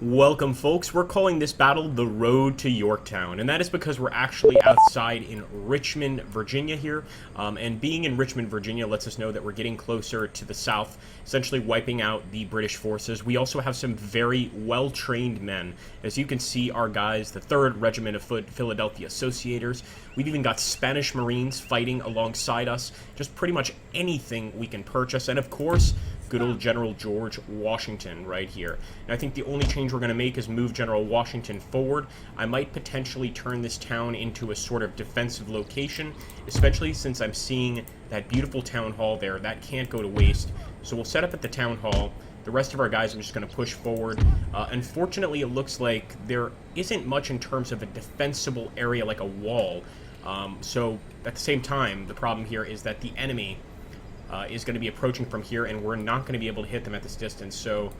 Welcome, folks. We're calling this battle the Road to Yorktown, and that is because we're actually outside in Richmond, Virginia here, and being in Richmond, Virginia lets us know that we're getting closer to the south, essentially wiping out the British forces. We also have some very well-trained men. As you can see, our guys, the 3rd Regiment of Foot Philadelphia Associators. We've even got Spanish Marines fighting alongside us, just pretty much anything we can purchase, and of course, good old General George Washington right here. And I think the only change we're going to make is move General Washington forward. I might potentially turn this town into a sort of defensive location, especially since I'm seeing that beautiful town hall there. That can't go to waste. So we'll set up at the town hall. The rest of our guys I'm just going to push forward. Unfortunately, it looks like there isn't much in terms of a defensible area like a wall. So at the same time, the problem here is that the enemy is going to be approaching from here, and we're not going to be able to hit them at this distance. So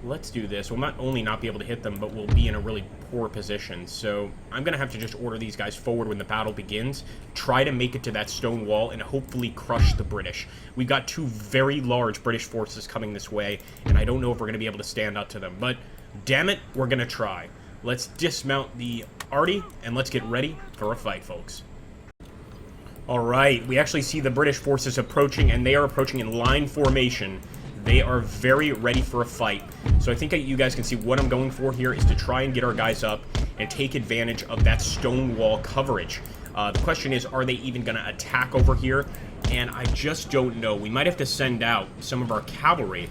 let's do this. We'll not only not be able to hit them, but we'll be in a really poor position. So I'm going to have to just order these guys forward when the battle begins, try to make it to that stone wall, and hopefully crush the British. We've got 2 very large British forces coming this way, and I don't know if we're going to be able to stand up to them. But damn it, we're going to try. Let's dismount the arty, and let's get ready for a fight, folks. Alright, we actually see the British forces approaching, and they are approaching in line formation. They are very ready for a fight. So I think you guys can see what I'm going for here is to try and get our guys up and take advantage of that stone wall coverage. The question is, are they even going to attack over here? And I just don't know. We might have to send out some of our cavalry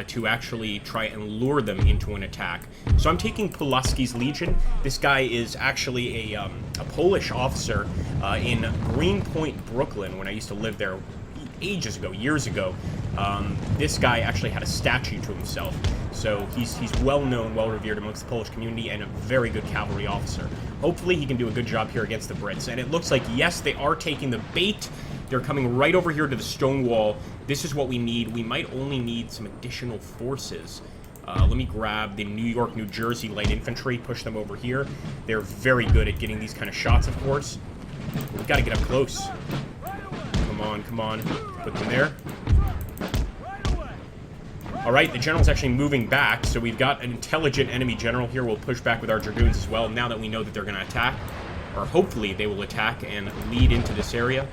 to actually try and lure them into an attack. So I'm taking Pulaski's Legion. This guy is actually a Polish officer in Greenpoint, Brooklyn, when I used to live there ages ago, years ago. This guy actually had a statue to himself. So he's well-known, well-revered amongst the Polish community, and a very good cavalry officer. Hopefully he can do a good job here against the Brits. And it looks like, yes, they are taking the bait. They're coming right over here to the stone wall. This is what we need. We might only need some additional forces. Let me grab the New York, New Jersey light infantry, push them over here. They're very good at getting these kind of shots, of course. We've got to get up close. Come on, come on. Put them there. Alright, the general's actually moving back, so we've got an intelligent enemy general here. We'll push back with our dragoons as well, now that we know that they're going to attack. Or hopefully they will attack and lead into this area.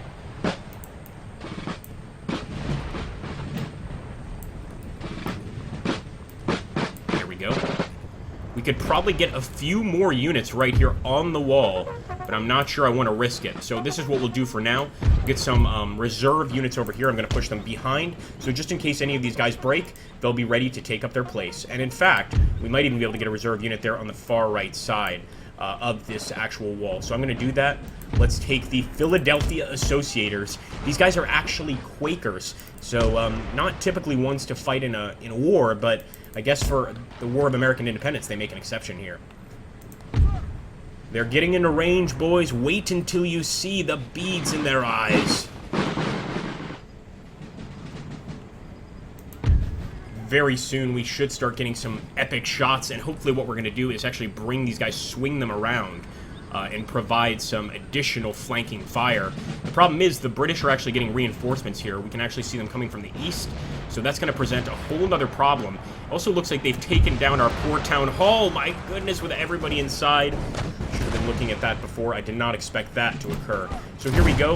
We could probably get a few more units right here on the wall, but I'm not sure I want to risk it. So this is what we'll do for now. We'll get some reserve units over here. I'm going to push them behind, so just in case any of these guys break, they'll be ready to take up their place. And in fact, we might even be able to get a reserve unit there on the far right side of this actual wall. So I'm going to do that. Let's take the Philadelphia Associators. These guys are actually Quakers, so not typically ones to fight in a war, but I guess for the War of American Independence, they make an exception here. They're getting into range, boys. Wait until you see the beads in their eyes. Very soon, we should start getting some epic shots, and hopefully what we're going to do is actually bring these guys, swing them around, and provide some additional flanking fire. The problem is the British are actually getting reinforcements here. We can actually see them coming from the east, so that's going to present a whole other problem. Also looks like they've taken down our poor town hall. My goodness, with everybody inside. Should have been looking at that before. I did not expect that to occur. So here we go.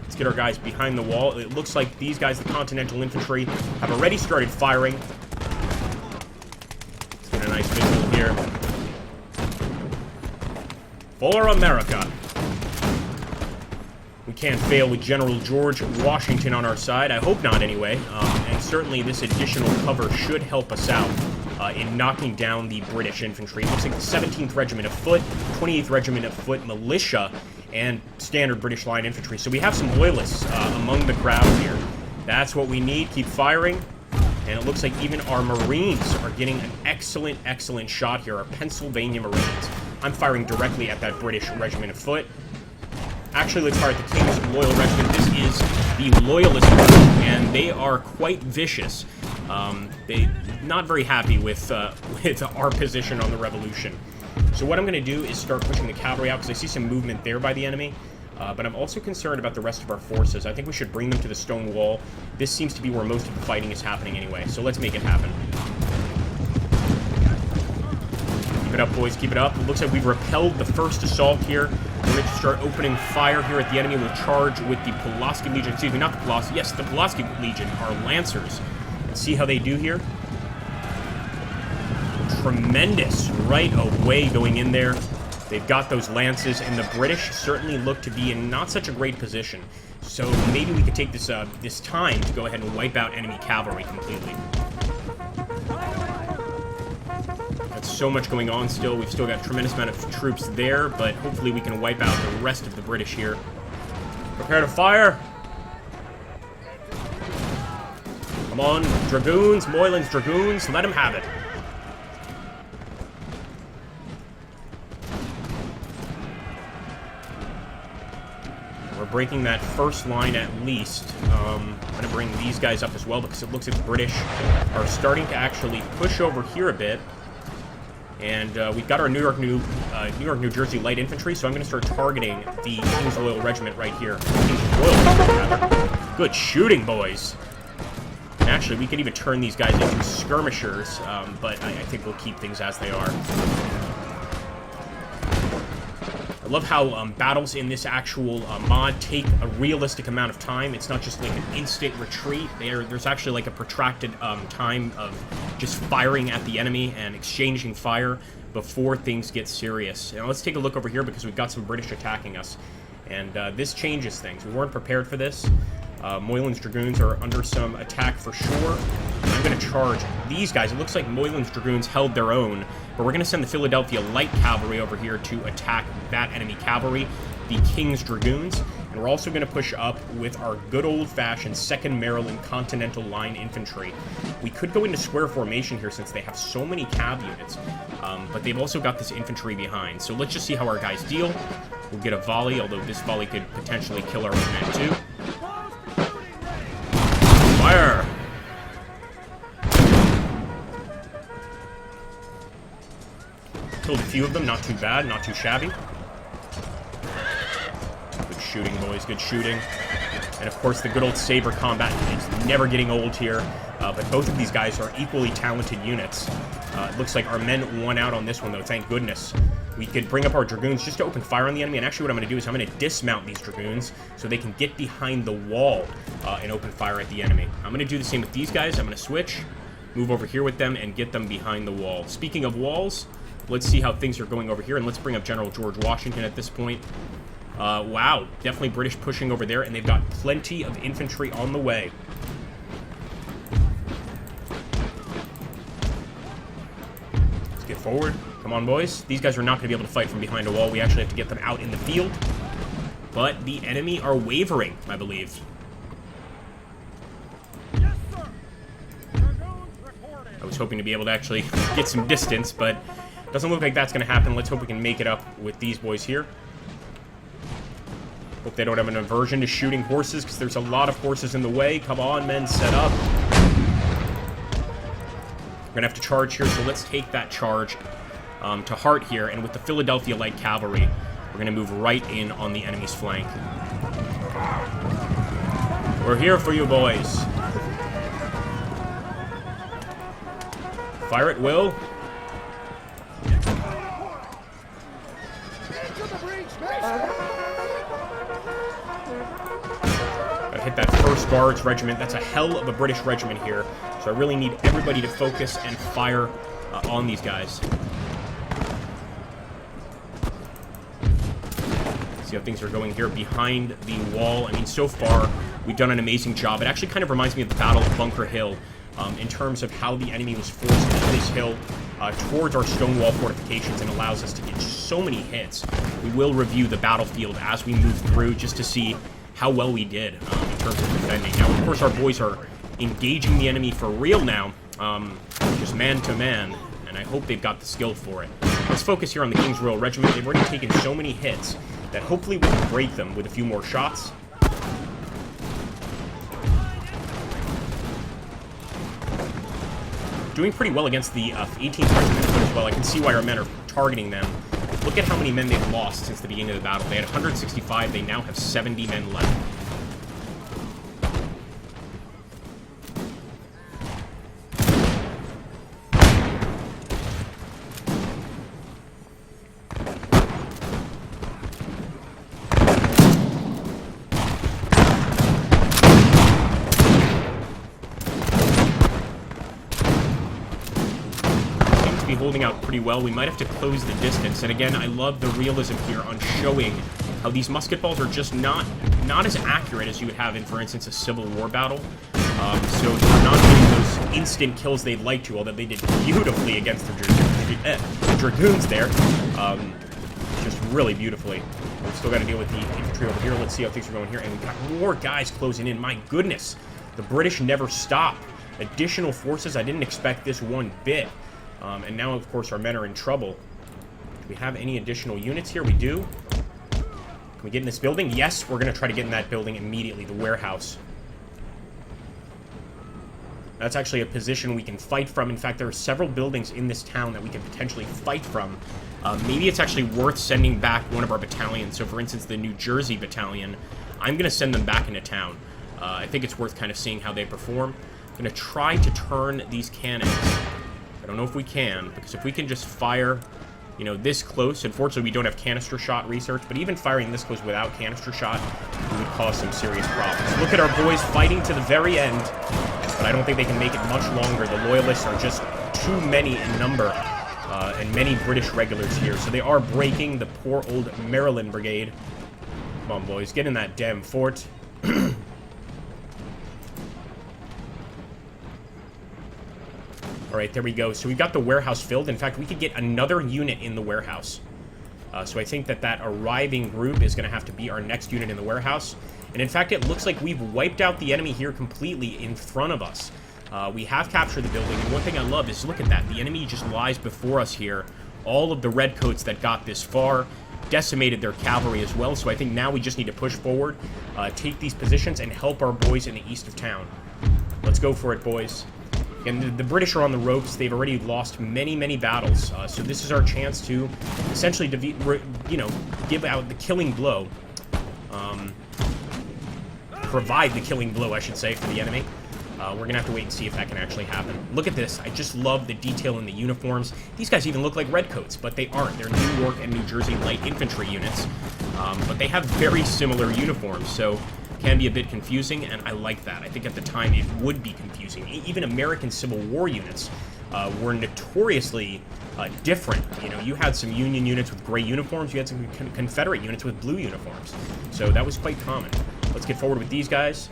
Let's get our guys behind the wall. It looks like these guys, the Continental Infantry, have already started firing. Let's get a nice visual here. For America. We can't fail with General George Washington on our side. I hope not, anyway. And certainly this additional cover should help us out in knocking down the British infantry. It looks like the 17th Regiment of Foot, 28th Regiment of Foot Militia, and standard British line infantry. So we have some loyalists among the crowd here. That's what we need. Keep firing. And it looks like even our Marines are getting an excellent, excellent shot here. Our Pennsylvania Marines. I'm firing directly at that British Regiment of Foot. Actually, let's fire at the King's Loyal Regiment. This is the Loyalist group, and they are quite vicious. They're not very happy with our position on the Revolution. So what I'm going to do is start pushing the cavalry out, because I see some movement there by the enemy. But I'm also concerned about the rest of our forces. I think we should bring them to the stone wall. This seems to be where most of the fighting is happening anyway, so let's make it happen. it up, boys. Keep it up. It looks like we've repelled the first assault here. We're going to start opening fire here at the enemy. We'll charge with the Pulaski Legion. Excuse me, not the Pulaski. Yes, the Pulaski Legion, our Lancers. Let's see how they do here. Tremendous right away going in there. They've got those lances, and the British certainly look to be in not such a great position. So maybe we could take this this time to go ahead and wipe out enemy cavalry completely. That's so much going on still. We've still got a tremendous amount of troops there, but hopefully we can wipe out the rest of the British here. Prepare to fire! Come on, Dragoons, Moylan's Dragoons, let them have it. We're breaking that first line at least. I'm going to bring these guys up as well because it looks like the British are starting to actually push over here a bit. And we've got our New York, New Jersey light infantry, so I'm going to start targeting the King's Royal Regiment right here. King's Royal Regiment, rather. Good shooting, boys. And actually, we could even turn these guys into skirmishers, but I think we'll keep things as they are. I love how battles in this actual mod take a realistic amount of time. It's not just like an instant retreat. There's actually like a protracted time of just firing at the enemy and exchanging fire before things get serious. Now let's take a look over here because we've got some British attacking us. And this changes things. We weren't prepared for this. Moylan's Dragoons are under some attack for sure. I'm going to charge these guys. It looks like Moylan's Dragoons held their own, but we're going to send the Philadelphia Light Cavalry over here to attack that enemy cavalry, the King's Dragoons. And we're also going to push up with our good old-fashioned 2nd Maryland Continental Line Infantry. We could go into square formation here since they have so many cav units, but they've also got this infantry behind. So let's just see how our guys deal. We'll get a volley, although this volley could potentially kill our own men too. Fire! Killed a few of them, not too bad, not too shabby. Good shooting, boys, good shooting. And of course, the good old saber combat is never getting old here. But both of these guys are equally talented units. It looks like our men won out on this one, though, thank goodness. We could bring up our Dragoons just to open fire on the enemy, and actually what I'm going to do is I'm going to dismount these Dragoons so they can get behind the wall and open fire at the enemy. I'm going to do the same with these guys. I'm going to switch, move over here with them, and get them behind the wall. Speaking of walls, let's see how things are going over here, and let's bring up General George Washington at this point. Wow, definitely British pushing over there, and they've got plenty of infantry on the way. Let's get forward. Come on, boys. These guys are not going to be able to fight from behind a wall. We actually have to get them out in the field. But the enemy are wavering, I believe. Yes, sir. Dragoons reported. I was hoping to be able to actually get some distance, but doesn't look like that's going to happen. Let's hope we can make it up with these boys here. Hope they don't have an aversion to shooting horses, because there's a lot of horses in the way. Come on, men, set up. We're going to have to charge here, so let's take that charge to heart here. And with the Philadelphia Light Cavalry, we're going to move right in on the enemy's flank. We're here for you, boys. Fire at will. Gotta hit that 1st Guards Regiment. That's a hell of a British regiment here. So I really need everybody to focus and fire on these guys. See how things are going here behind the wall. I mean, so far, we've done an amazing job. It actually kind of reminds me of the Battle of Bunker Hill in terms of how the enemy was forced into this hill towards our stone wall fortifications and allows us to get so many hits. We will review the battlefield as we move through just to see how well we did in terms of defending. Now, of course, our boys are engaging the enemy for real now, just man to man, and I hope they've got the skill for it. Let's focus here on the King's Royal Regiment. They've already taken so many hits that hopefully we can break them with a few more shots. Doing pretty well against the 18th Regiment as well. I can see why our men are targeting them. Look at how many men they've lost since the beginning of the battle. They had 165, they now have 70 men left. be holding out pretty well. We might have to close the distance. And again, I love the realism here on showing how these musket balls are just not as accurate as you would have in, for instance, a Civil War battle. So they're not getting those instant kills they'd like to, although they did beautifully against the Dragoons there. Just really beautifully. We've still got to deal with the infantry over here. Let's see how things are going here. And we've got more guys closing in. My goodness. The British never stop. Additional forces. I didn't expect this one bit. And now, of course, our men are in trouble. Do we have any additional units here? We do. Can we get in this building? Yes, we're going to try to get in that building immediately. The warehouse. That's actually a position we can fight from. In fact, there are several buildings in this town that we can potentially fight from. Maybe it's actually worth sending back one of our battalions. So, for instance, the New Jersey battalion, I'm going to send them back into town. I think it's worth kind of seeing how they perform. I'm going to try to turn these cannons. I don't know if we can, because if we can just fire, you know, this close, unfortunately we don't have canister shot research, but even firing this close without canister shot would cause some serious problems. Look at our boys fighting to the very end, but I don't think they can make it much longer. The Loyalists are just too many in number, and many British regulars here, so they are breaking the poor old Maryland Brigade. Come on, boys, get in that damn fort. Alright, there we go. So we've got the warehouse filled. In fact, we could get another unit in the warehouse. So I think that arriving group is going to have to be our next unit in the warehouse. And in fact, it looks like we've wiped out the enemy here completely in front of us. We have captured the building, and one thing I love is, look at that. The enemy just lies before us here. All of the redcoats that got this far decimated their cavalry as well. So I think now we just need to push forward, take these positions, and help our boys in the east of town. Let's go for it, boys. And the British are on the ropes. They've already lost many, many battles. So this is our chance to essentially, give out the killing blow. Provide the killing blow, I should say, for the enemy. We're going to have to wait and see if that can actually happen. Look at this. I just love the detail in the uniforms. These guys even look like redcoats, but they aren't. They're New York and New Jersey light infantry units. But they have very similar uniforms, so can be a bit confusing, and I like that. I think at the time it would be confusing. Even American Civil War units were notoriously different. You know, you had some Union units with gray uniforms, you had some Confederate units with blue uniforms. So that was quite common. Let's get forward with these guys.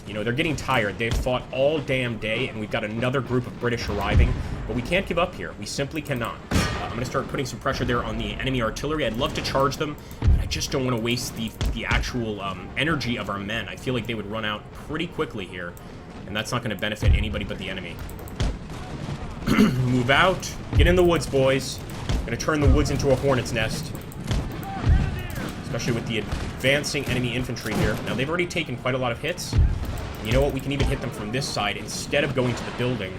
You know, they're getting tired. They've fought all damn day, and we've got another group of British arriving, but we can't give up here. We simply cannot. I'm going to start putting some pressure there on the enemy artillery. I'd love to charge them, but I just don't want to waste the actual energy of our men. I feel like they would run out pretty quickly here, and that's not going to benefit anybody but the enemy. Move out. Get in the woods, boys. Going to turn the woods into a hornet's nest, especially with the advancing enemy infantry here. Now, they've already taken quite a lot of hits. You know what? We can even hit them from this side instead of going to the building.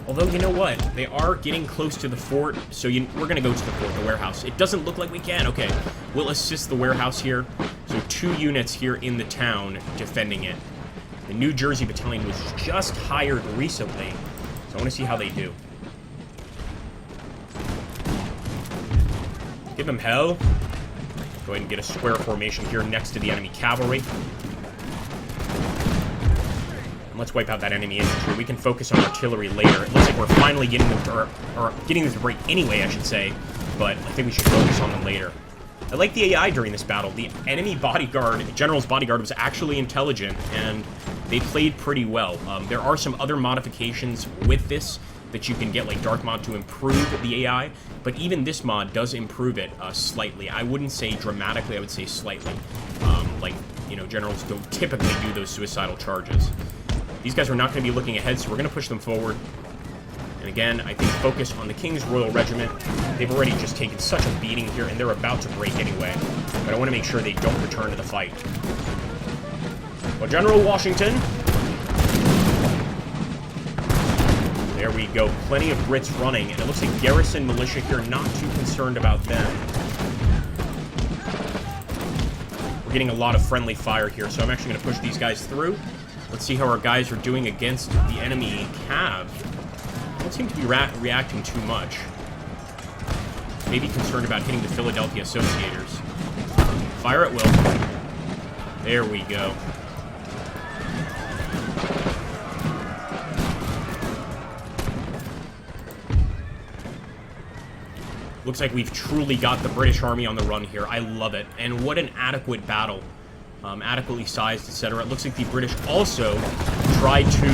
Although, you know what? They are getting close to the fort, so we're going to go to the fort, the warehouse. It doesn't look like we can. Okay, we'll assist the warehouse here. So 2 units here in the town defending it. The New Jersey battalion was just hired recently, so I want to see how they do. Give them hell. Go ahead and get a square formation here next to the enemy cavalry. Let's wipe out that enemy infantry. We can focus on artillery later. It looks like we're finally getting them or getting them to break anyway, I should say. But I think we should focus on them later. I like the AI during this battle. The enemy bodyguard, the general's bodyguard, was actually intelligent, and they played pretty well. There are some other modifications with this that you can get, like Dark Mod, to improve the AI. But even this mod does improve it slightly. I wouldn't say dramatically. I would say slightly. Generals don't typically do those suicidal charges. These guys are not going to be looking ahead, so we're going to push them forward. And again, I think focus on the King's Royal Regiment. They've already just taken such a beating here, and they're about to break anyway. But I want to make sure they don't return to the fight. Well, General Washington. There we go. Plenty of Brits running, and it looks like Garrison Militia here, not too concerned about them. We're getting a lot of friendly fire here, so I'm actually going to push these guys through. Let's see how our guys are doing against the enemy cav. Don't seem to be reacting too much. Maybe concerned about hitting the Philadelphia Associators. Fire at will. There we go. Looks like we've truly got the British Army on the run here. I love it. And what an adequate battle. Adequately sized, etc. It looks like the British also tried to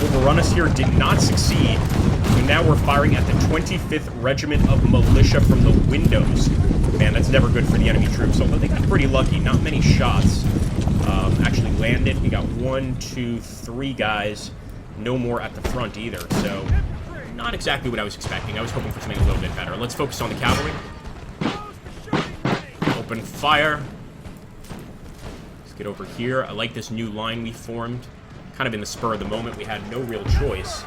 overrun us here, did not succeed. So now we're firing at the 25th Regiment of Militia from the windows. Man, that's never good for the enemy troops, although they got pretty lucky. Not many shots actually landed. We got 1, 2, 3 guys. No more at the front either, so not exactly what I was expecting. I was hoping for something a little bit better. Let's focus on the cavalry. Open fire. Get over here. I like this new line we formed. Kind of in the spur of the moment. We had no real choice.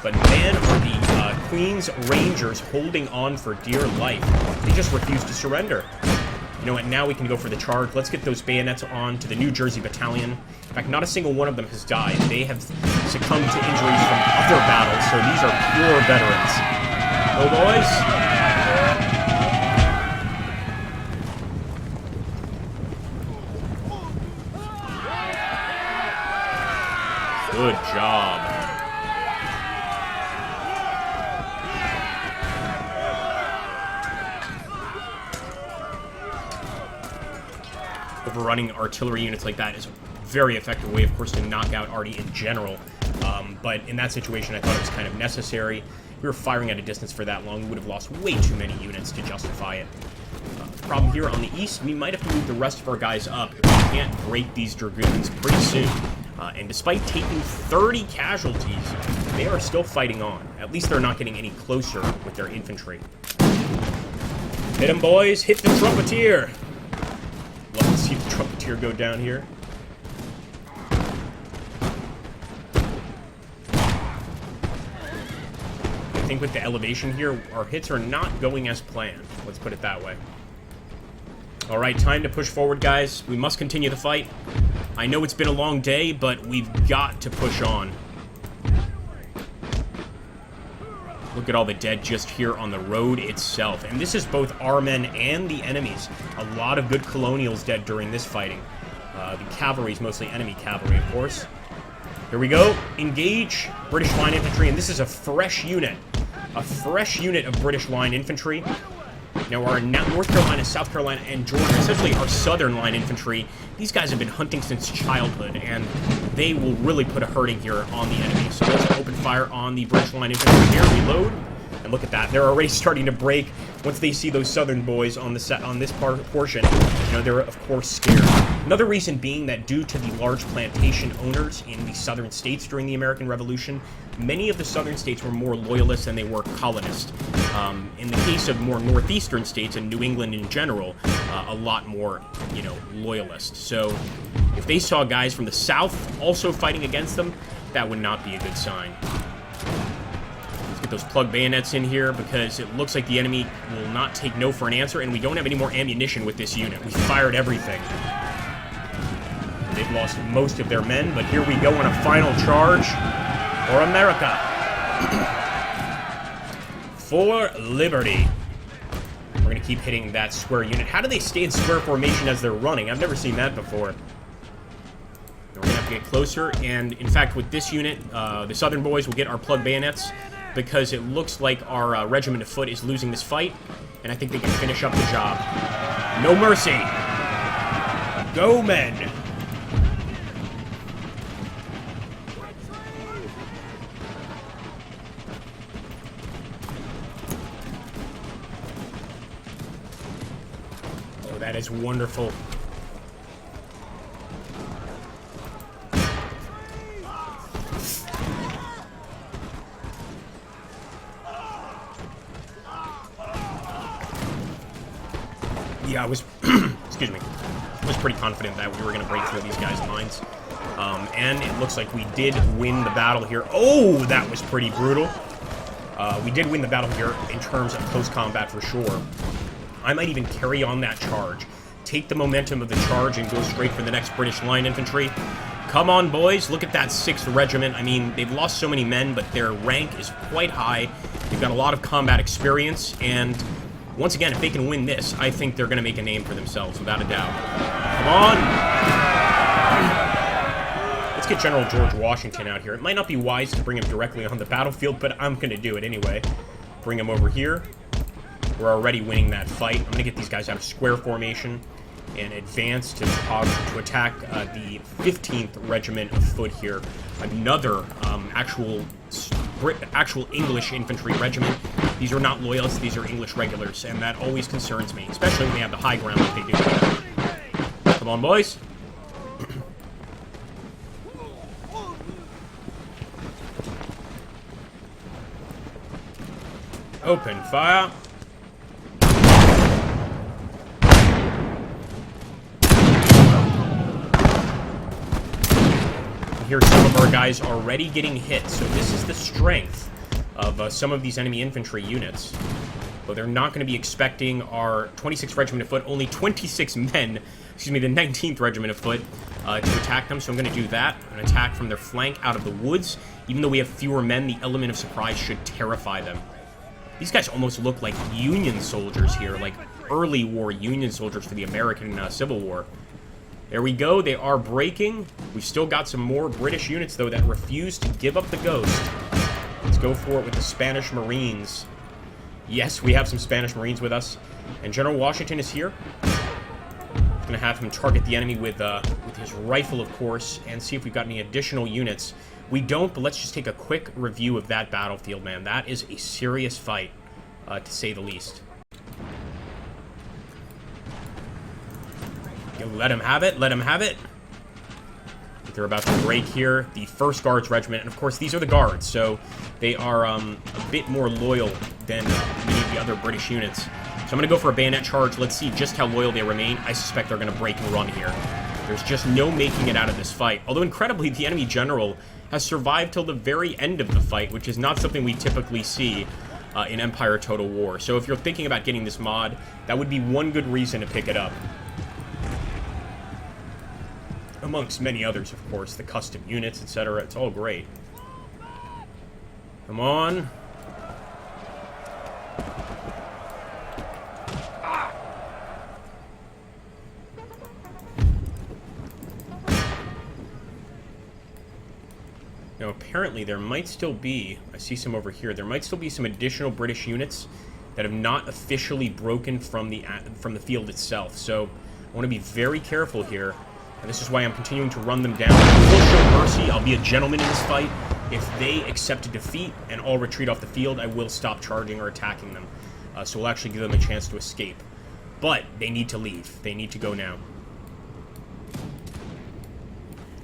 But man, are the Queen's Rangers holding on for dear life. They just refuse to surrender. You know what? Now we can go for the charge. Let's get those bayonets on to the New Jersey Battalion. In fact, not a single one of them has died. They have succumbed to injuries from other battles, so these are pure veterans. Go, boys. Good job. Overrunning artillery units like that is a very effective way, of course, to knock out arty in general. But in that situation, I thought it was kind of necessary. If we were firing at a distance for that long, we would have lost way too many units to justify it. Problem here on the east, we might have to move the rest of our guys up if we can't break these dragoons pretty soon. And despite taking 30 casualties, they are still fighting on. At least they're not getting any closer with their infantry. Hit 'em, boys! Hit the trumpeter! Love to see the trumpeter go down here. I think with the elevation here, our hits are not going as planned. Let's put it that way. Alright, time to push forward, guys. We must continue the fight. I know it's been a long day, but we've got to push on. Look at all the dead just here on the road itself. And this is both our men and the enemies. A lot of good colonials dead during this fighting. The cavalry is mostly enemy cavalry, of course. Here we go. Engage British Line Infantry, and this is a fresh unit. A fresh unit of British Line Infantry. Now, our North Carolina, South Carolina, and Georgia, essentially our Southern Line Infantry, these guys have been hunting since childhood, and they will really put a hurting here on the enemy. So let's open fire on the British Line Infantry here, reload, and look at that. They're already starting to break once they see those Southern boys on the set on this portion. You know, they're, of course, scared. Another reason being that due to the large plantation owners in the southern states during the American Revolution, many of the southern states were more loyalist than they were colonist. In the case of more northeastern states and New England in general, a lot more, you know, loyalist. So if they saw guys from the south also fighting against them, that would not be a good sign. Let's get those plug bayonets in here because it looks like the enemy will not take no for an answer, and we don't have any more ammunition with this unit. We fired everything. They've lost most of their men, but here we go on a final charge for America. For liberty. We're going to keep hitting that square unit. How do they stay in square formation as they're running? I've never seen that before. We're going to have to get closer, and in fact, with this unit, the Southern boys will get our plug bayonets because it looks like our regiment of foot is losing this fight, and I think they can finish up the job. No mercy. Go, men. That is wonderful. Yeah, I was, excuse me, I was pretty confident that we were going to break through these guys' lines. And it looks like we did win the battle here. Oh, that was pretty brutal. We did win the battle here in terms of close combat for sure. I might even carry on that charge. Take the momentum of the charge and go straight for the next British Line Infantry. Come on, boys. Look at that 6th Regiment. I mean, they've lost so many men, but their rank is quite high. They've got a lot of combat experience, and once again, if they can win this, I think they're going to make a name for themselves, without a doubt. Come on! Let's get General George Washington out here. It might not be wise to bring him directly on the battlefield, but I'm going to do it anyway. Bring him over here. we're already winning that fight. I'm going to get these guys out of square formation and advance to attack the 15th Regiment of Foot here. Another actual English infantry regiment. These are not loyalists, these are English regulars, and that always concerns me, especially when they have the high ground like they do. Come on, boys. Open fire. Here, some of our guys already getting hit, so this is the strength of some of these enemy infantry units. But they're not going to be expecting our 26th Regiment of Foot, only 26 men, excuse me, the 19th Regiment of Foot, to attack them. So I'm going to do that, an attack from their flank out of the woods. Even though we have fewer men, the element of surprise should terrify them. These guys almost look like Union soldiers here, like early war Union soldiers for the American Civil War. There we go, they are breaking. We've still got some more British units, though, that refuse to give up the ghost. Let's go for it with the Spanish Marines. Yes, we have some Spanish Marines with us. And General Washington is here. Gonna have him target the enemy with his rifle, of course, and see if we've got any additional units. We don't, but let's just take a quick review of that battlefield, man. That is a serious fight, to say the least. Let him have it, let him have it. They're about to break here. The 1st Guards Regiment, and of course these are the Guards, so they are a bit more loyal than many of the other British units. So I'm going to go for a bayonet charge. Let's see just how loyal they remain. I suspect they're going to break and run here. There's just no making it out of this fight. Although incredibly, the enemy general has survived till the very end of the fight, which is not something we typically see in Empire Total War. So if you're thinking about getting this mod, that would be one good reason to pick it up. Amongst many others, of course, the custom units, etc. It's all great. Come on. Now, apparently, there might still be, I see some over here, there might still be some additional British units that have not officially broken from the field itself. So, I want to be very careful here. And this is why I'm continuing to run them down. I will show mercy. I'll be a gentleman in this fight. If they accept a defeat and all retreat off the field, I will stop charging or attacking them. So we'll actually give them a chance to escape. But they need to leave. They need to go now.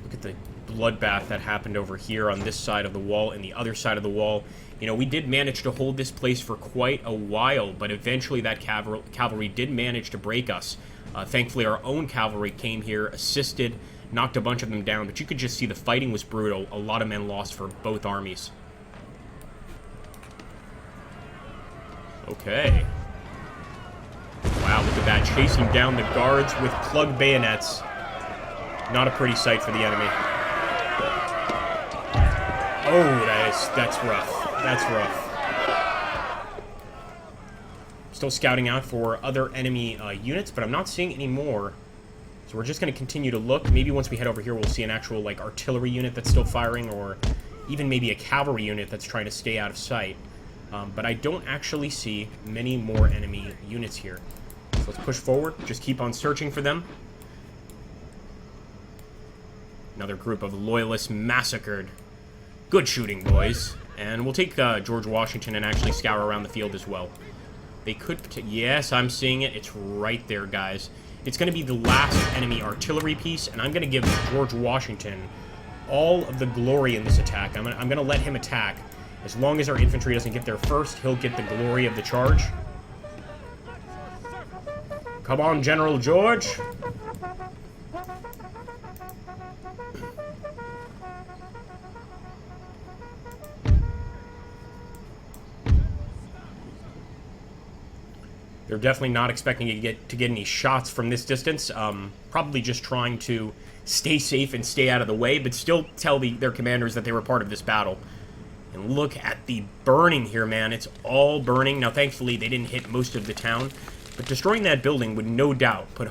Look at the bloodbath that happened over here on this side of the wall and the other side of the wall. You know, we did manage to hold this place for quite a while, but eventually that cavalry did manage to break us. Thankfully, our own cavalry came here, assisted, knocked a bunch of them down, but you could just see the fighting was brutal. A lot of men lost for both armies. Okay. Wow, look at that. Chasing down the guards with plug bayonets. Not a pretty sight for the enemy. Oh, that's rough. That's rough. Still scouting out for other enemy units, but I'm not seeing any more. So we're just going to continue to look. Maybe once we head over here, we'll see an actual, like, artillery unit that's still firing, or even maybe a cavalry unit that's trying to stay out of sight. But I don't actually see many more enemy units here. So let's push forward. Just keep on searching for them. Another group of loyalists massacred. Good shooting, boys. And we'll take George Washington and actually scour around the field as well. They could... Yes, I'm seeing it. It's right there, guys. It's going to be the last enemy artillery piece, and I'm going to give George Washington all of the glory in this attack. I'm going to let him attack. As long as our infantry doesn't get there first, he'll get the glory of the charge. Come on, General George. They're definitely not expecting to get any shots from this distance. Probably just trying to stay safe and stay out of the way, but still tell their commanders that they were part of this battle. And look at the burning here, man. It's all burning. Now, thankfully, they didn't hit most of the town, but destroying that building would no doubt put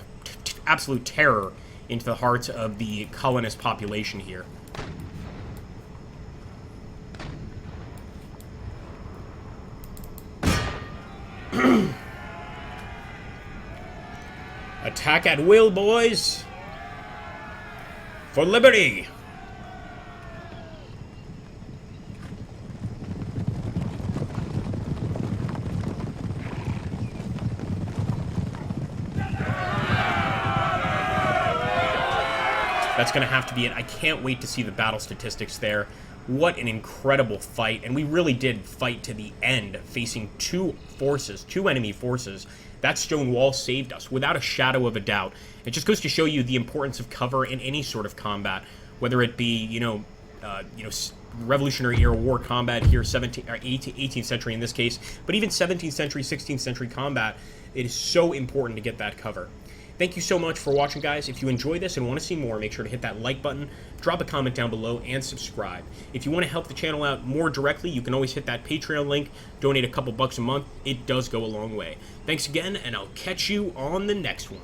absolute terror into the hearts of the colonist population here. Attack at will, boys! For liberty! That's going to have to be it. I can't wait to see the battle statistics there. What an incredible fight. And we really did fight to the end, facing two enemy forces. That stone wall saved us, without a shadow of a doubt. It just goes to show you the importance of cover in any sort of combat, whether it be, Revolutionary Era War combat here, 18th century in this case, but even 17th century, 16th century combat. It is so important to get that cover. Thank you so much for watching, guys. If you enjoy this and want to see more, make sure to hit that like button, drop a comment down below, and subscribe. If you want to help the channel out more directly, you can always hit that Patreon link, donate a couple bucks a month. It does go a long way. Thanks again, and I'll catch you on the next one.